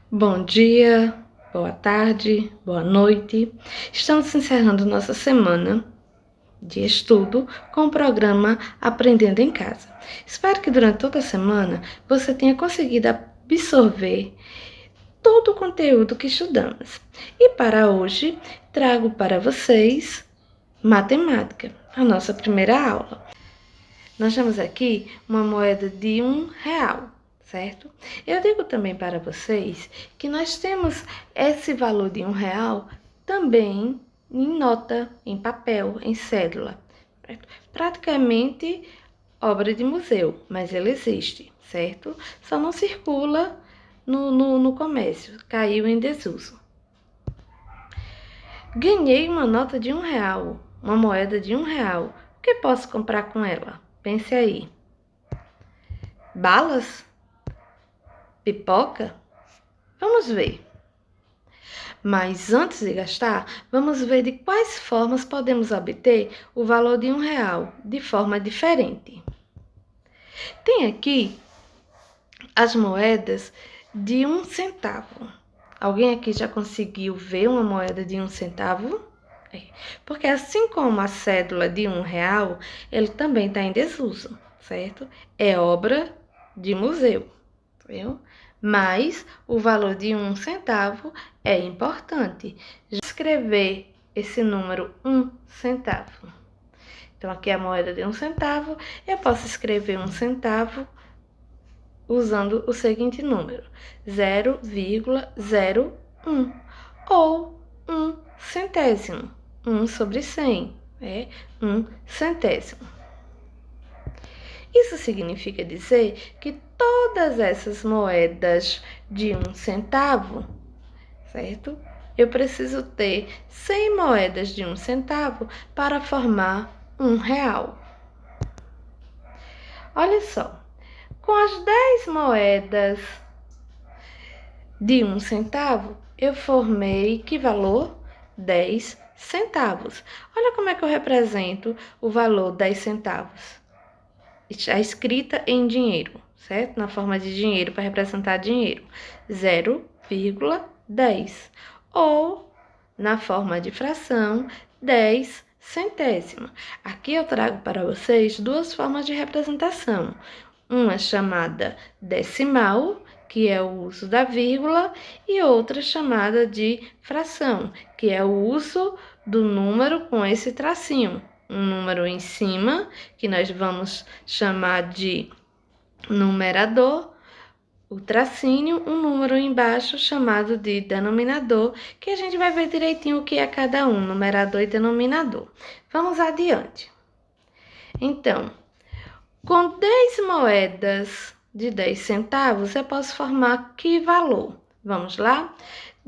Bom dia, boa tarde, boa noite. Estamos encerrando nossa semana de estudo com o programa Aprendendo em Casa. Espero que durante toda a semana você tenha conseguido absorver todo o conteúdo que estudamos. E para hoje, trago para vocês matemática, a nossa primeira aula. Nós temos aqui uma moeda de R$ 1, certo? Eu digo também para vocês que nós temos esse valor de R$ 1 também em nota, em papel, em cédula. Certo? Praticamente obra de museu, mas ele existe, certo? Só não circula no comércio, caiu em desuso. Ganhei uma nota de R$ 1, uma moeda de R$ 1. O que posso comprar com ela? Pense aí. Balas? Pipoca? Vamos ver. Mas antes de gastar, vamos ver de quais formas podemos obter o valor de R$ 1 de forma diferente. Tem aqui as moedas de 1 centavo. Alguém aqui já conseguiu ver uma moeda de 1 centavo? Porque assim como a cédula de R$ 1, ele também está em desuso, certo? É obra de museu, viu? Mas o valor de 1 centavo é importante. Escrever esse número 1 centavo. Então, aqui é a moeda de 1 centavo. Eu posso escrever 1 centavo usando o seguinte número: 0,01 ou 1 centésimo. 1/100 é 1 centésimo. Isso significa dizer que todas essas moedas de 1 centavo, certo? Eu preciso ter 100 moedas de 1 centavo para formar R$ 1. Olha só, com as 10 moedas de 1 centavo, eu formei que valor? 10 centavos. Olha como é que eu represento o valor 10 centavos. A escrita em dinheiro, certo? Na forma de dinheiro, para representar dinheiro. 0,10. Ou, na forma de fração, 10 centésimo. Aqui eu trago para vocês duas formas de representação. Uma chamada decimal, que é o uso da vírgula, e outra chamada de fração, que é o uso do número com esse tracinho. Um número em cima, que nós vamos chamar de numerador, o tracinho, um número embaixo chamado de denominador, que a gente vai ver direitinho o que é cada um, numerador e denominador. Vamos adiante. Então, com 10 moedas de 10 centavos, eu posso formar que valor? Vamos lá?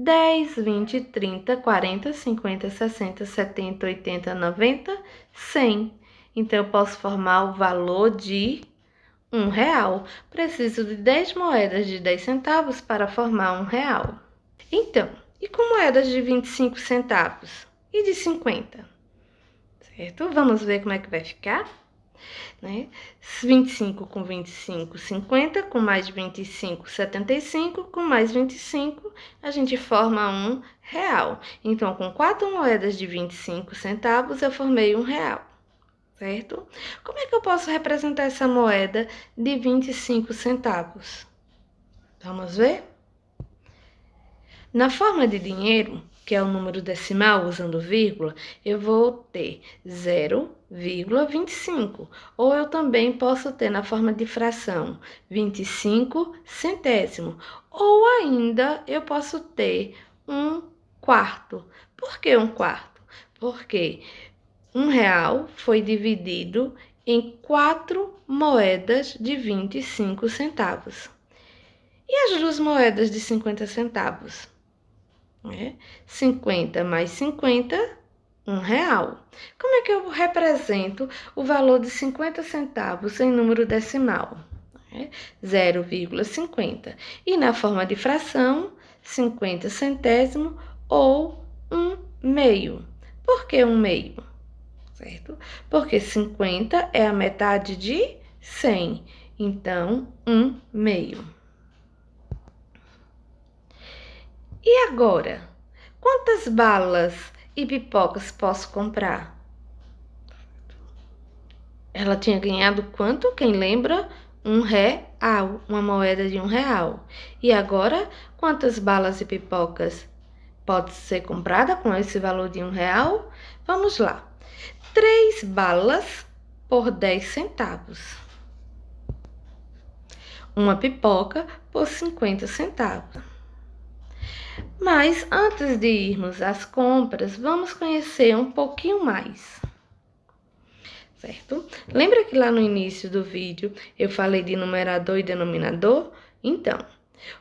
10, 20, 30, 40, 50, 60, 70, 80, 90, 100. Então, eu posso formar o valor de R$ 1. Preciso de 10 moedas de 10 centavos para formar R$ 1. Então, e com moedas de 25 centavos e de 50? Certo? Vamos ver como é que vai ficar? Né? 25 com 25, 50, com mais 25, 75, com mais 25, a gente forma R$ 1. Então, com 4 moedas de 25 centavos, eu formei R$ 1, certo? Como é que eu posso representar essa moeda de 25 centavos? Vamos ver? Na forma de dinheiro, que é o número decimal usando vírgula, eu vou ter 0,25. Ou eu também posso ter na forma de fração 25 centésimo. Ou ainda eu posso ter 1/4. Por que 1/4? Porque R$ 1 foi dividido em 4 moedas de 25 centavos. E as duas moedas de 50 centavos? 50 mais 50, R$ 1. Como é que eu represento o valor de 50 centavos em número decimal? 0,50. E na forma de fração, 50 centésimo ou 1/2. Por que 1/2? Certo? Porque 50 é a metade de 100. Então, 1/2. agora, quantas balas e pipocas posso comprar? Ela tinha ganhado quanto? Quem lembra? R$ 1, uma moeda de R$ 1. E agora, quantas balas e pipocas pode ser comprada com esse valor de R$ 1? Vamos lá. 3 balas por 10 centavos. Uma pipoca por 50 centavos. Mas antes de irmos às compras, vamos conhecer um pouquinho mais. Certo? Lembra que lá no início do vídeo eu falei de numerador e denominador? Então,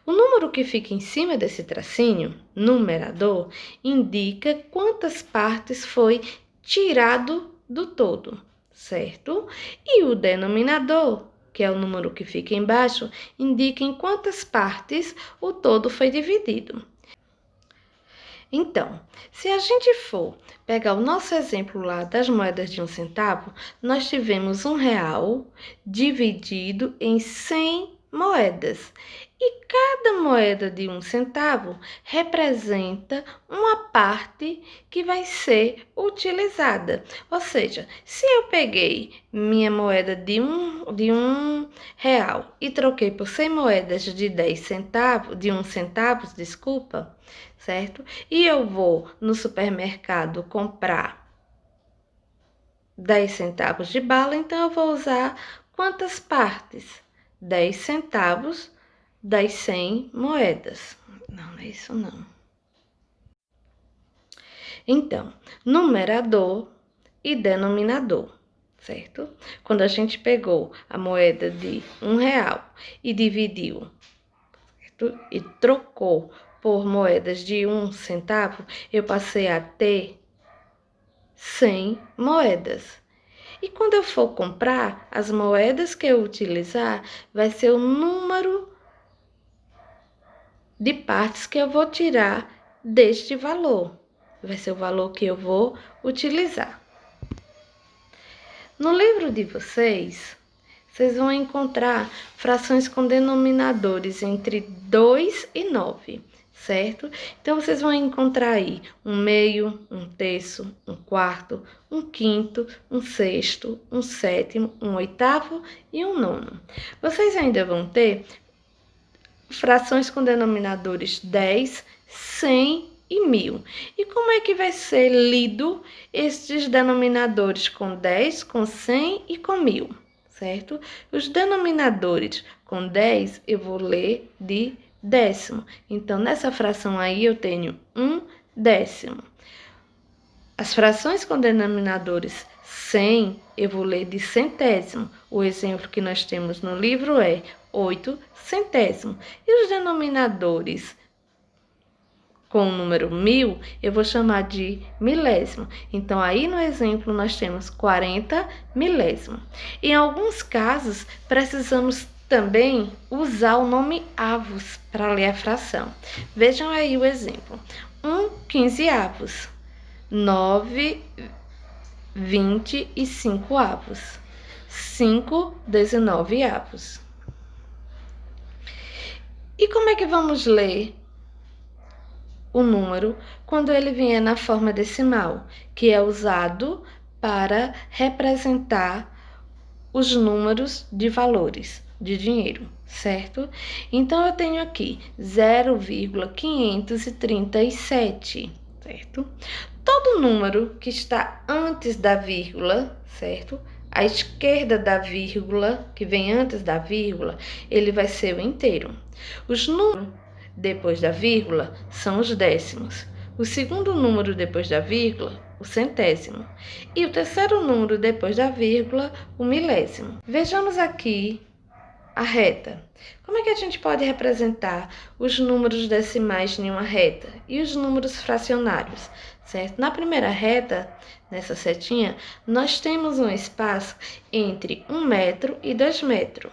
o número que fica em cima desse tracinho, numerador, indica quantas partes foi tirado do todo, certo? E o denominador, que é o número que fica embaixo, indica em quantas partes o todo foi dividido. Então, se a gente for pegar o nosso exemplo lá das moedas de 1 centavo, nós tivemos R$ 1 dividido em 100 moedas. E cada moeda de 1 centavo representa uma parte que vai ser utilizada. Ou seja, se eu peguei minha moeda de um real e troquei por 100 moedas de 10 centavos, de 1 centavo, desculpa, certo? E eu vou no supermercado comprar 10 centavos de bala, então eu vou usar quantas partes? 10 centavos das 100 moedas. Não é isso não. Então, numerador e denominador, certo? Quando a gente pegou a moeda de R$ 1 e dividiu, certo? E trocou por moedas de 1 centavo, eu passei a ter 100 moedas. E quando eu for comprar, as moedas que eu utilizar vai ser o número de partes que eu vou tirar deste valor. Vai ser o valor que eu vou utilizar. No livro de vocês vão encontrar frações com denominadores entre 2 e 9, certo? Então, vocês vão encontrar aí 1/2, 1/3, 1/4, 1/5, 1/6, 1/7, 1/8 e 1/9. Vocês ainda vão ter frações com denominadores 10, 100 e 1000. E como é que vai ser lido estes denominadores com 10, com 100 e com 1000? Certo? Os denominadores com 10 eu vou ler de décimo. Então, nessa fração aí eu tenho 1/10. As frações com denominadores 100 eu vou ler de centésimo. O exemplo que nós temos no livro é 8 centésimos. E os denominadores com o número 1000, eu vou chamar de milésimo. Então, aí no exemplo, nós temos 40 milésimos. Em alguns casos, precisamos também usar o nome avos para ler a fração. Vejam aí o exemplo. 1/15, 9/25, 5/19. E como é que vamos ler o número quando ele vier na forma decimal, que é usado para representar os números de valores de dinheiro, certo? Então, eu tenho aqui 0,537, certo? Todo número que está antes da vírgula, certo? À esquerda da vírgula, que vem antes da vírgula, ele vai ser o inteiro. Os números depois da vírgula são os décimos. O segundo número depois da vírgula, o centésimo. E o terceiro número depois da vírgula, o milésimo. Vejamos aqui a reta. Como é que a gente pode representar os números decimais em uma reta e os números fracionários, certo? Na primeira reta, nessa setinha, nós temos um espaço entre 1 metro e 2 metros.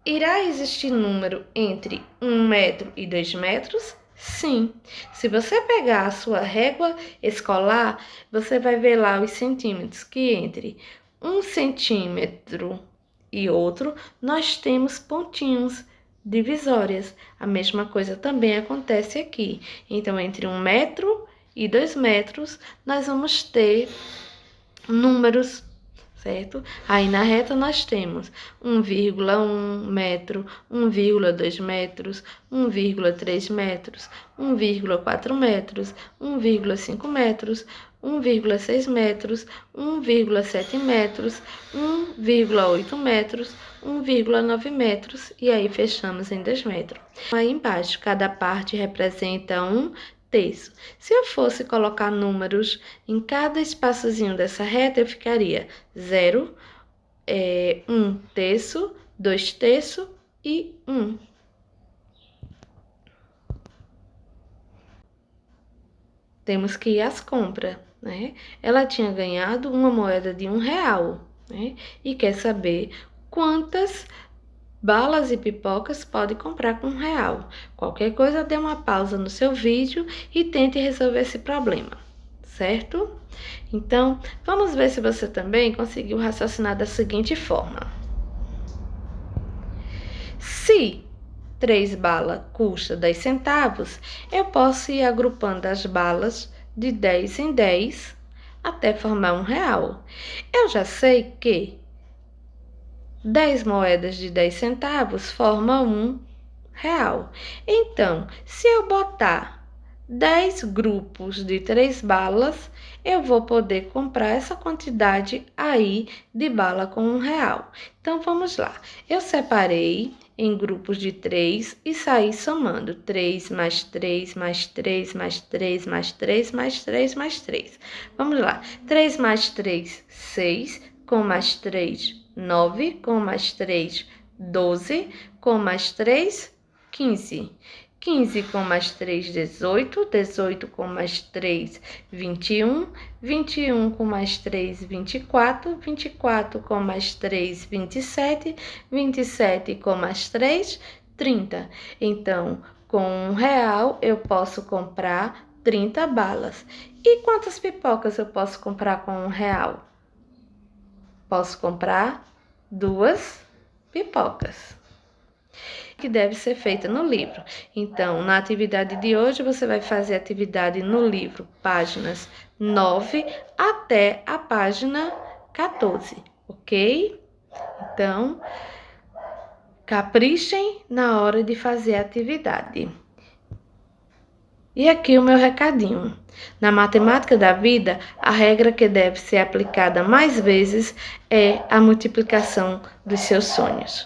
Irá existir número entre 1 metro e 2 metros? Sim. Se você pegar a sua régua escolar, você vai ver lá os centímetros, que entre 1 centímetro e outro, nós temos pontinhos. divisórias. A mesma coisa também acontece aqui. Então, entre 1 metro e 2 metros, nós vamos ter números, certo? Aí na reta nós temos 1,1 metro, 1,2 metros, 1,3 metros, 1,4 metros, 1,5 metros, 1,6 metros, 1,7 metros, 1,8 metros, 1,9 metros e aí fechamos em 2 metros. Aí embaixo, cada parte representa um terço. Se eu fosse colocar números em cada espaçozinho dessa reta, eu ficaria 0, 1 terço, 2 terços e 1. Temos que ir às compras, né? Ela tinha ganhado uma moeda de R$1, né? E quer saber quantas balas e pipocas pode comprar com R$1. Qualquer coisa, dê uma pausa no seu vídeo e tente resolver esse problema, certo? Então, vamos ver se você também conseguiu raciocinar da seguinte forma. Se 3 balas custa 10 centavos, eu posso ir agrupando as balas de 10 em 10 até formar R$1. Eu já sei que 10 moedas de 10 centavos formam R$1. Então, se eu botar 10 grupos de 3 balas, eu vou poder comprar essa quantidade aí de bala com R$1. Então, vamos lá. Eu separei em grupos de 3 e saí somando 3 mais 3 mais 3 mais 3 mais 3 mais 3 mais 3. Vamos lá. 3 mais 3, 6, com mais 3, 9, com mais 3, 12, com mais 3, 15. 15 com mais 3, 18. 18 com mais 3, 21. 21 com mais 3, 24. 24 com mais 3, 27. 27 com mais 3, 30. Então, com R$1 eu posso comprar 30 balas. E quantas pipocas eu posso comprar com R$1? Posso comprar 2 pipocas, que deve ser feita no livro. Então, na atividade de hoje, você vai fazer a atividade no livro, páginas 9 até a página 14, ok? Então, caprichem na hora de fazer a atividade. E aqui o meu recadinho. Na matemática da vida, a regra que deve ser aplicada mais vezes é a multiplicação dos seus sonhos.